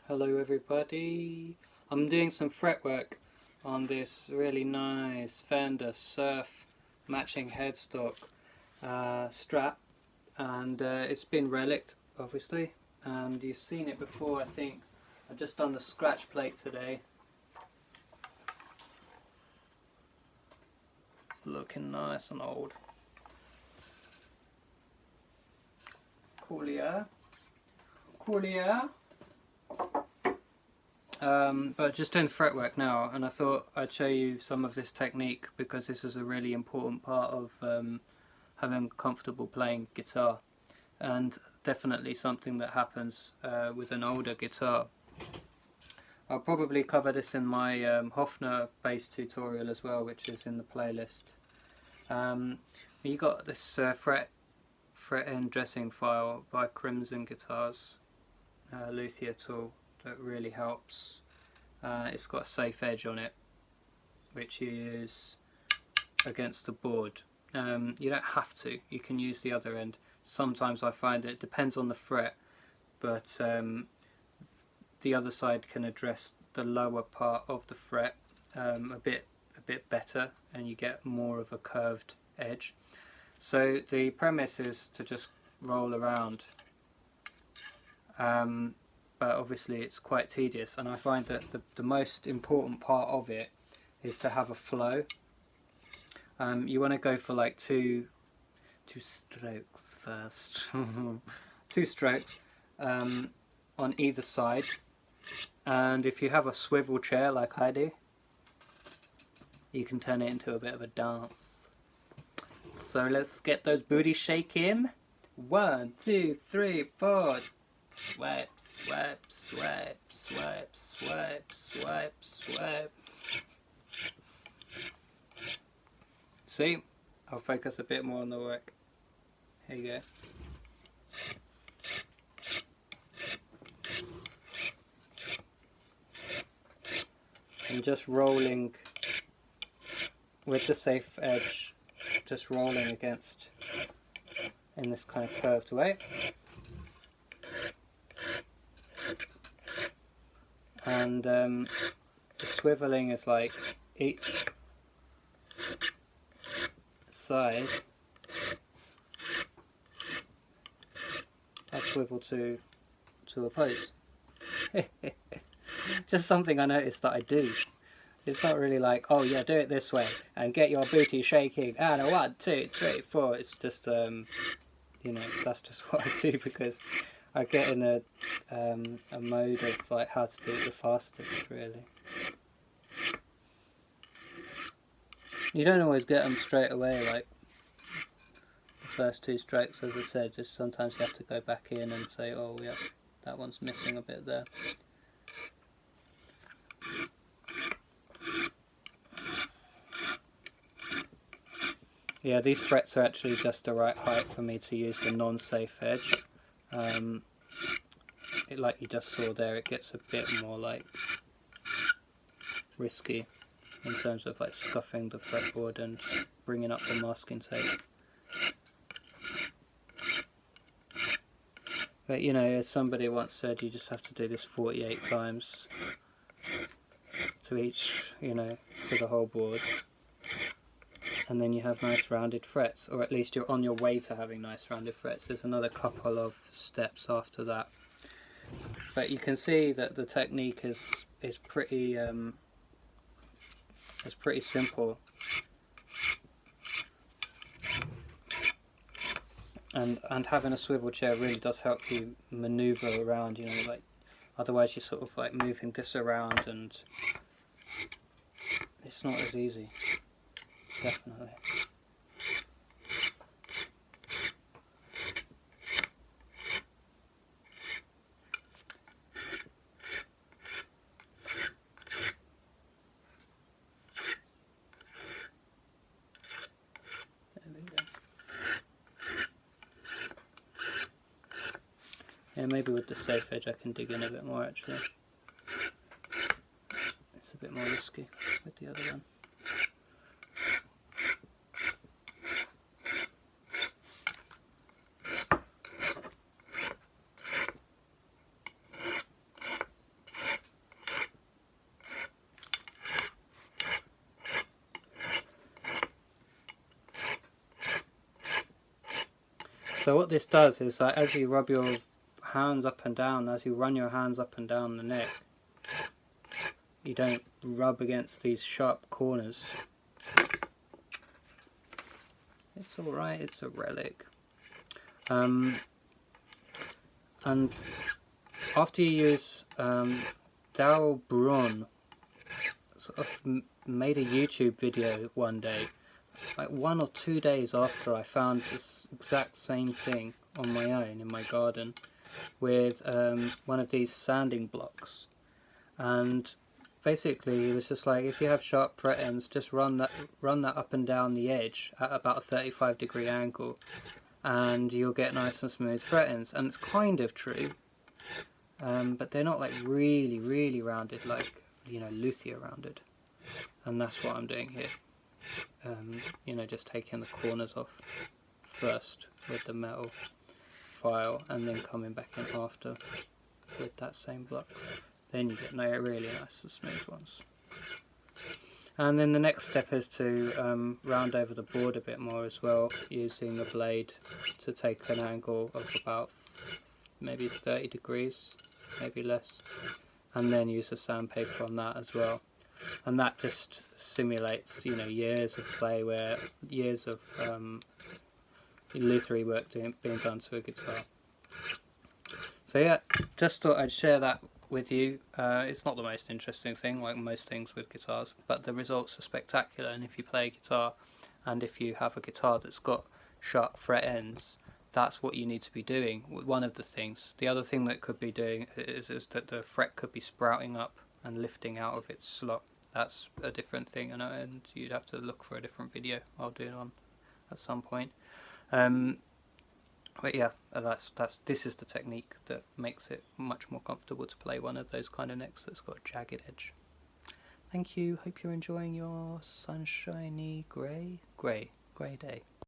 Hello everybody. I'm doing some fretwork on this really nice Fender Surf matching headstock strat, and it's been relicked obviously, and you've seen it before. I think I've just done the scratch plate today. Looking nice and old. Coolio. But just doing fretwork now, and I thought I'd show you some of this technique because this is a really important part of having comfortable playing guitar, and definitely something that happens with an older guitar. I'll probably cover this in my Hofner bass tutorial as well, which is in the playlist. You got this fret end dressing file by Crimson Guitars, luthier tool, that really helps. It's got a safe edge on it, which you use against the board. You don't have to, you can use the other end. Sometimes I find it depends on the fret, but the other side can address the lower part of the fret a bit better, and you get more of a curved edge. So the premise is to just roll around, but obviously it's quite tedious, and I find that the most important part of it is to have a flow. You want to go for like two strokes first. 2 strokes on either side, and if you have a swivel chair like I do, you can turn it into a bit of a dance. So let's get those booties shaking. 1, 2, 3, 4. Swipe, swipe, swipe, swipe, swipe, swipe, swipe. See? I'll focus a bit more on the work. Here you go. I'm just rolling with the safe edge, just rolling against in this kind of curved way. And the swiveling is like each side I swivel to oppose. Just something I noticed that I do. It's not really like, oh yeah, do it this way and get your booty shaking and a 1, 2, 3, 4. It's just you know, that's just what I do because I get in a mode of like how to do it the fastest, really. You don't always get them straight away, like the first 2 strokes, as I said. Just sometimes you have to go back in and say, oh yeah, that one's missing a bit there. Yeah, these frets are actually just the right height for me to use the non-safe edge. Like you just saw there, it gets a bit more like risky in terms of like scuffing the fretboard and bringing up the masking tape. But you know, as somebody once said, you just have to do this 48 times to each, you know, to the whole board. And then you have nice rounded frets, or at least you're on your way to having nice rounded frets. There's another couple of steps after that. But you can see that the technique is pretty simple. And having a swivel chair really does help you maneuver around, you know, like otherwise you're sort of like moving this around and it's not as easy. Definitely. There we go. Yeah, maybe with the safe edge I can dig in a bit more actually. It's a bit more risky with the other one. So what this does is like, as you rub your hands up and down, as you run your hands up and down the neck, you don't rub against these sharp corners. It's alright, it's a relic. And after you use Daryl Braun sort of made a YouTube video one day, like 1 or 2 days after I found this exact same thing on my own in my garden with one of these sanding blocks. And basically it was just like, if you have sharp fret ends, just run that up and down the edge at about a 35-degree angle, and you'll get nice and smooth fret ends. And it's kind of true, but they're not like really rounded, like, you know, luthier rounded. And that's what I'm doing here. You know, just taking the corners off first with the metal file, and then coming back in after with that same block. Then you get really nice and smooth ones. And then the next step is to round over the board a bit more as well, using the blade to take an angle of about maybe 30 degrees, maybe less, and then use the sandpaper on that as well. And that just simulates, you know, years of play, where years of lutherie work being done to a guitar. So yeah, just thought I'd share that with you. It's not the most interesting thing, like most things with guitars, but the results are spectacular. And if you play a guitar, and if you have a guitar that's got sharp fret ends, that's what you need to be doing. One of the things. The other thing that could be doing is that the fret could be sprouting up and lifting out of its slot. That's a different thing, and you'd have to look for a different video. I'll do it on at some point. But yeah, this is the technique that makes it much more comfortable to play one of those kind of necks that's got a jagged edge. Thank you. Hope you're enjoying your sunshiny grey day.